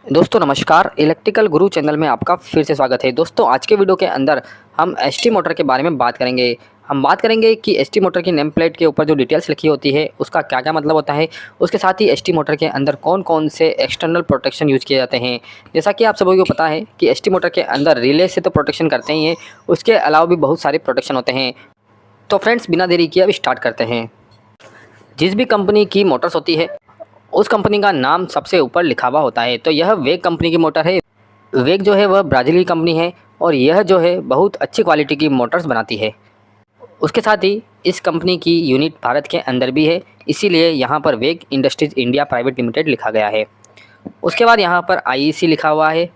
दोस्तों नमस्कार, इलेक्ट्रिकल गुरु चैनल में आपका फिर से स्वागत है। दोस्तों आज के वीडियो के अंदर हम एसटी मोटर के बारे में बात करेंगे। हम बात करेंगे कि एसटी मोटर की नेम प्लेट के ऊपर जो डिटेल्स लिखी होती है उसका क्या क्या मतलब होता है। उसके साथ ही एसटी मोटर के अंदर कौन कौन से एक्सटर्नल प्रोटेक्शन यूज़ किए जाते हैं। जैसा कि आप सभी को पता है कि एसटी मोटर के अंदर रिले से तो प्रोटेक्शन करते ही हैं, उसके अलावा भी बहुत सारे प्रोटेक्शन होते हैं। तो फ्रेंड्स बिना देरी किए अब स्टार्ट करते हैं। जिस भी कंपनी की मोटर्स होती है उस कंपनी का नाम सबसे ऊपर लिखा हुआ होता है। तो यह वेग कंपनी की मोटर है। वेग जो है वह ब्राज़ीली कंपनी है और यह जो है बहुत अच्छी क्वालिटी की मोटर्स बनाती है। उसके साथ ही इस कंपनी की यूनिट भारत के अंदर भी है, इसीलिए यहाँ पर वेग इंडस्ट्रीज़ इंडिया प्राइवेट लिमिटेड लिखा गया है। उसके बाद यहाँ पर आईईसी लिखा हुआ है।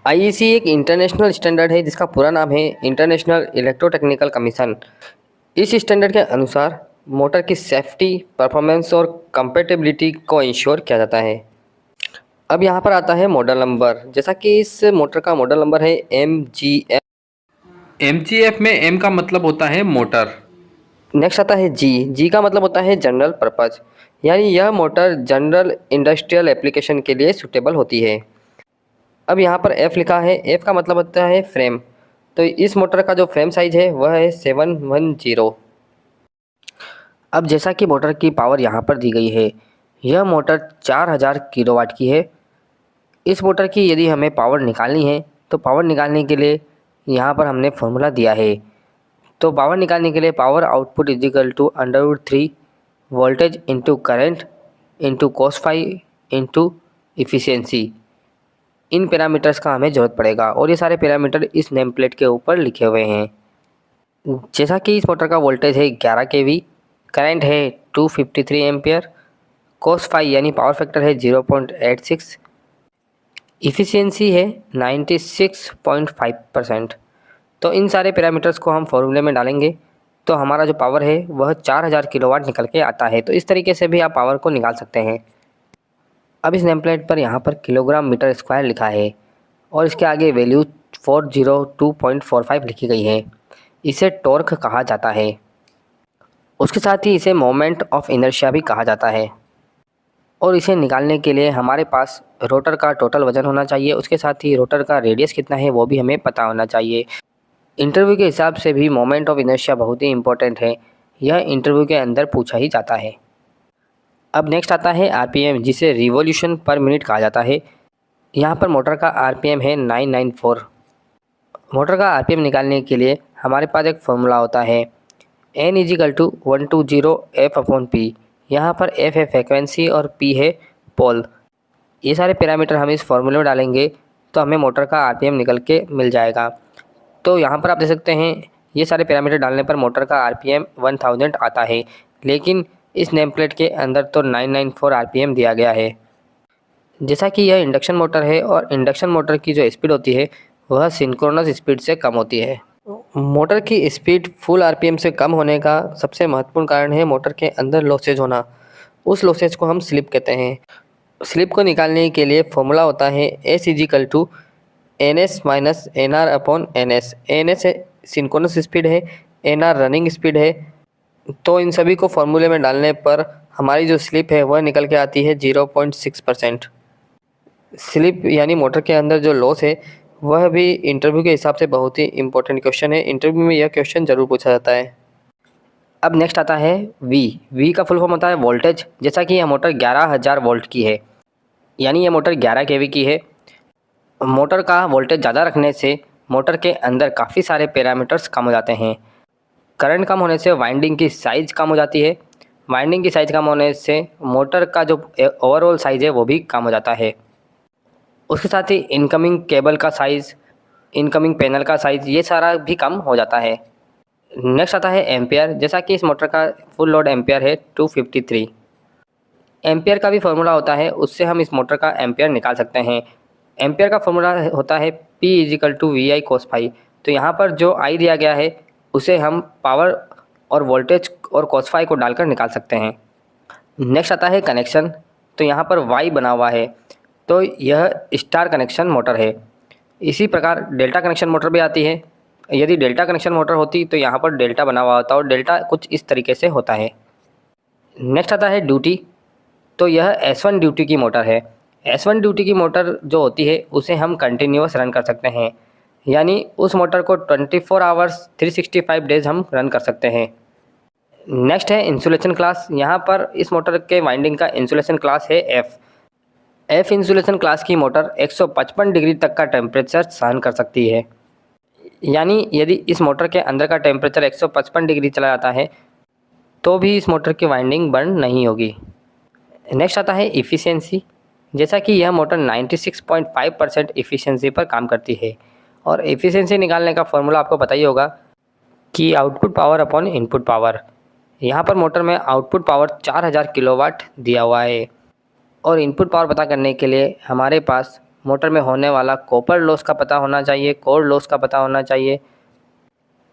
आईईसी एक इंटरनेशनल स्टैंडर्ड है जिसका पूरा नाम है इंटरनेशनल इलेक्ट्रोटेक्निकल कमीशन। इस स्टैंडर्ड के अनुसार मोटर की सेफ्टी, परफॉर्मेंस और कंपैटिबिलिटी को इंश्योर किया जाता है। अब यहाँ पर आता है मॉडल नंबर। जैसा कि इस मोटर का मॉडल नंबर है MGF। MGF में M का मतलब होता है मोटर। नेक्स्ट आता है जी का मतलब होता है जनरल पर्पज़, यानी यह मोटर जनरल इंडस्ट्रियल एप्लीकेशन के लिए सूटेबल होती है। अब यहाँ पर F लिखा है। F का मतलब होता है फ्रेम। तो इस मोटर का जो फ्रेम साइज है वह है 710। अब जैसा कि मोटर की पावर यहाँ पर दी गई है, यह मोटर 4000 किलोवाट की है। इस मोटर की यदि हमें पावर निकालनी है तो पावर निकालने के लिए यहाँ पर हमने फॉर्मूला दिया है। तो पावर निकालने के लिए power output is equal to √3 voltage into current into cos phi into efficiency. इन पैरामीटर्स का हमें ज़रूरत पड़ेगा और ये सारे पैरामीटर इस नेम प्लेट के ऊपर लिखे हुए हैं। जैसा कि इस मोटर का वोल्टेज है 11 kV, करंट है 253 एम्पियर, cos फाई यानी पावर फैक्टर है 0.86, इफ़िशियंसी है 96.5%। तो इन सारे पैरामीटर्स को हम फॉर्मूले में डालेंगे तो हमारा जो पावर है वह 4000 किलोवाट निकल के आता है। तो इस तरीके से भी आप पावर को निकाल सकते हैं। अब इस नेम प्लेट पर यहाँ पर किलोग्राम मीटर स्क्वायर लिखा है और इसके आगे वैल्यू 402.45 लिखी गई है। इसे टॉर्क कहा जाता है। उसके साथ ही इसे मोमेंट ऑफ इनर्शिया भी कहा जाता है। और इसे निकालने के लिए हमारे पास रोटर का टोटल वज़न होना चाहिए। उसके साथ ही रोटर का रेडियस कितना है वो भी हमें पता होना चाहिए। इंटरव्यू के हिसाब से भी मोमेंट ऑफ इनर्शिया बहुत ही इंपॉर्टेंट है। यह इंटरव्यू के अंदर पूछा ही जाता है। अब नेक्स्ट आता है RPM, जिसे रिवॉल्यूशन पर मिनट कहा जाता है। यहाँ पर मोटर का RPM है 994। मोटर का RPM निकालने के लिए हमारे पास एक फॉर्मूला होता है N = 120F/P। यहाँ पर F है फ्रिक्वेंसी और P है पोल। ये सारे पैरामीटर हम इस फॉर्मूले में डालेंगे तो हमें मोटर का RPM निकल के मिल जाएगा। तो यहाँ पर आप देख सकते हैं ये सारे पैरामीटर डालने पर मोटर का RPM 1000 आता है, लेकिन इस नेम प्लेट के अंदर तो 994 RPM दिया गया है। जैसा कि यह इंडक्शन मोटर है और इंडक्शन मोटर की जो स्पीड होती है वह सिंक्रोनस स्पीड से कम होती है। मोटर की स्पीड फुल RPM से कम होने का सबसे महत्वपूर्ण कारण है मोटर के अंदर लॉसेज होना। उस लॉसेज को हम स्लिप कहते हैं। स्लिप को निकालने के लिए फॉर्मूला होता है S = NS - NR/NS। NS synchronous speed है, NR रनिंग स्पीड है। तो इन सभी को फॉर्मूले में डालने पर हमारी जो स्लिप है वह निकल के आती है 0.6%। स्लिप यानी मोटर के अंदर जो लॉस है वह भी इंटरव्यू के हिसाब से बहुत ही इंपॉर्टेंट क्वेश्चन है। इंटरव्यू में यह क्वेश्चन ज़रूर पूछा जाता है। अब नेक्स्ट आता है V का फुल फॉर्म होता है वोल्टेज। जैसा कि यह मोटर 11000 वोल्ट की है, यानी यह मोटर 11 kV की है। मोटर का वोल्टेज ज़्यादा रखने से मोटर के अंदर काफ़ी सारे पैरामीटर्स कम हो जाते हैं। करंट कम होने से वाइंडिंग की साइज़ कम हो जाती है। वाइंडिंग की साइज़ कम होने से मोटर का जो ओवरऑल साइज़ है वो भी कम हो जाता है। उसके साथ ही इनकमिंग केबल का साइज़, इनकमिंग पैनल का साइज़, ये सारा भी कम हो जाता है। नेक्स्ट आता है एम्पियर। जैसा कि इस मोटर का फुल लोड एम्पियर है 253। एम्पियर का भी फॉर्मूला होता है, उससे हम इस मोटर का एम्पियर निकाल सकते हैं। एम्पियर का फॉर्मूला होता है P = VI cos फाई। तो यहाँ पर जो I दिया गया है उसे हम पावर और वोल्टेज और cos फाई को डालकर निकाल सकते हैं। नेक्स्ट आता है कनेक्शन। तो यहाँ पर Y बना हुआ है, तो यह स्टार कनेक्शन मोटर है। इसी प्रकार डेल्टा कनेक्शन मोटर भी आती है। यदि डेल्टा कनेक्शन मोटर होती तो यहाँ पर डेल्टा बना हुआ होता और डेल्टा कुछ इस तरीके से होता है। नेक्स्ट आता है ड्यूटी। तो यह S1 ड्यूटी की मोटर है। S1 ड्यूटी की मोटर जो होती है उसे हम कंटिन्यूअस रन कर सकते हैं, यानी उस मोटर को 24 आवर्स 365 डेज हम रन कर सकते हैं। नेक्स्ट है इंसुलेशन क्लास। यहाँ पर इस मोटर के वाइंडिंग का इंसुलेशन क्लास है एफ इंसुलेशन क्लास की मोटर 155 डिग्री तक का टेम्परेचर सहन कर सकती है, यानी यदि इस मोटर के अंदर का टेम्परेचर 155 डिग्री चला जाता है तो भी इस मोटर की वाइंडिंग बर्न नहीं होगी। नेक्स्ट आता है इफ़िशियंसी। जैसा कि यह मोटर 96.5% इफ़िशियंसी पर काम करती है और इफ़िशियंसी निकालने का फॉर्मूला आपको पता ही होगा कि output power upon input power. यहाँ पर मोटर में आउटपुट पावर 4000 किलोवाट दिया हुआ है और इनपुट पावर पता करने के लिए हमारे पास मोटर में होने वाला कॉपर लॉस का पता होना चाहिए, कोर लॉस का पता होना चाहिए,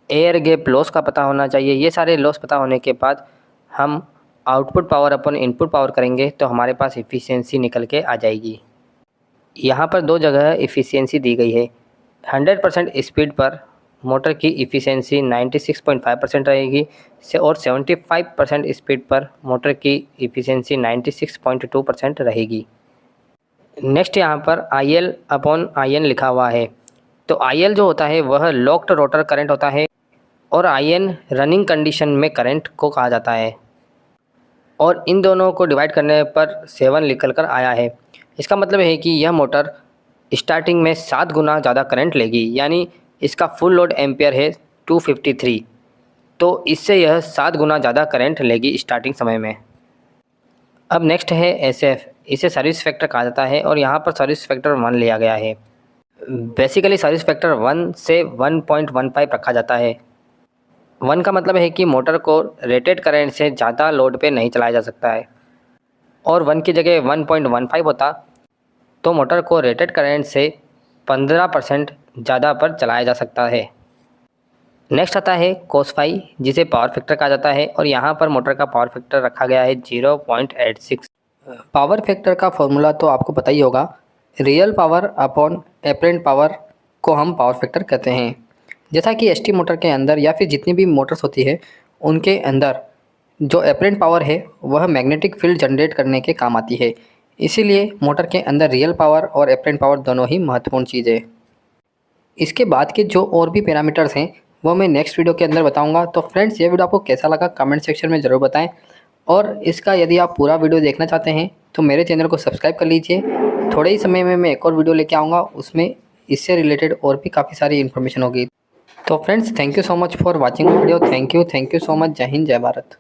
एयर गैप लॉस का पता होना चाहिए। ये सारे लॉस पता होने के बाद हम आउटपुट पावर अपन इनपुट पावर करेंगे तो हमारे पास इफ़िशियंसी निकल के आ जाएगी। यहाँ पर दो जगह इफ़िशियंसी दी गई है। 100% स्पीड पर मोटर की इफ़िशियंसी 96.5% रहेगी और 75% स्पीड पर मोटर की इफ़िशियंसी 96.2% रहेगी। नेक्स्ट यहाँ पर IL अपॉन IN लिखा हुआ है। तो IL जो होता है वह लॉक्ड रोटर करंट होता है और IN रनिंग कंडीशन में करंट को कहा जाता है और इन दोनों को डिवाइड करने पर 7 निकल कर आया है। इसका मतलब है कि यह मोटर स्टार्टिंग में 7 गुना ज़्यादा करंट लेगी, यानी इसका फुल लोड एम्पियर है 253, तो इससे यह 7 गुना ज़्यादा करंट लेगी स्टार्टिंग समय में। अब नेक्स्ट है SF। इसे सर्विस फैक्टर कहा जाता है और यहाँ पर सर्विस फैक्टर 1 लिया गया है। बेसिकली सर्विस फैक्टर 1 से 1.15 रखा जाता है। 1 का मतलब है कि मोटर को रेटेड करंट से ज़्यादा लोड पे नहीं चलाया जा सकता है और 1 की जगह 1.15 होता तो मोटर को रेटेड करंट से 15% ज़्यादा पर चलाया जा सकता है। नेक्स्ट आता है cos∅, जिसे पावर फैक्टर कहा जाता है और यहाँ पर मोटर का पावर फैक्टर रखा गया है 0.86। पावर फैक्टर का फॉर्मूला तो आपको पता ही होगा, real power upon apparent power को हम पावर फैक्टर कहते हैं। जैसा कि ST मोटर के अंदर या फिर जितनी भी मोटर्स होती है उनके अंदर जो एपरेंट पावर है वह मैग्नेटिक फील्ड जनरेट करने के काम आती है, इसीलिए मोटर के अंदर रियल पावर और एपरेंट पावर दोनों ही महत्वपूर्ण चीज़ है। इसके बाद के जो और भी पैरामीटर्स हैं वो मैं नेक्स्ट वीडियो के अंदर बताऊंगा। तो फ्रेंड्स, ये वीडियो आपको कैसा लगा कमेंट सेक्शन में ज़रूर बताएं और इसका यदि आप पूरा वीडियो देखना चाहते हैं तो मेरे चैनल को सब्सक्राइब कर लीजिए। थोड़े ही समय में मैं एक और वीडियो लेके आऊँगा, उसमें इससे रिलेटेड और भी काफ़ी सारी इन्फॉर्मेशन होगी। तो friends, thank you so much for watching video. Thank you so much. जय हिंद, जय भारत।